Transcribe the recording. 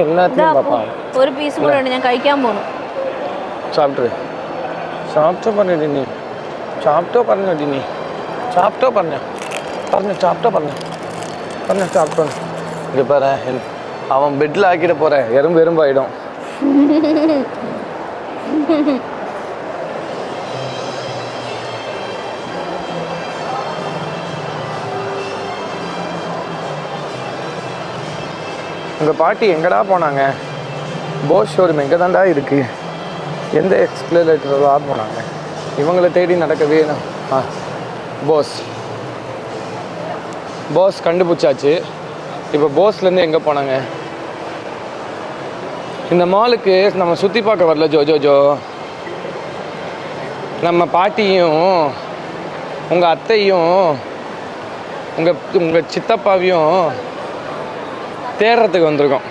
എല്ലാത്തിനും പാപ്പാ ഒരു പീസ് കൂടെ ഉണ്ട്, ഞാൻ കഴിക്കാൻ പോണു. സാപ്പിട്ട് സാപ്പിട്ടോ പറഞ്ഞിനി சாப்பிட்டோ പറഞ്ഞடி நீ சாப்பிட்டோ പറഞ്ഞു சாப்பிட்டோன்னு இங்கே பாரு அவன் பெட்டில் ஆக்கிட போகிறேன் எறும்பு ஆகிடும். உங்கள் பாட்டி எங்கடா போனாங்க? போஸ் ஷோரூம் எங்கே தாண்டா இருக்குது? எந்த எக்ஸ்பிளேட்டராக போனாங்க? இவங்களை தேடி நடக்க வேணும். போஸ் கண்டுபிடிச்சாச்சு. இப்போ போஸ்லேருந்து எங்கே போனாங்க? இந்த மாலுக்கு நம்ம சுற்றி பார்க்க வரல ஜோ. நம்ம பாட்டியும் உங்கள் அத்தையும் உங்கள் சித்தப்பாவையும் தேடுறதுக்கு வந்திருக்கோம்.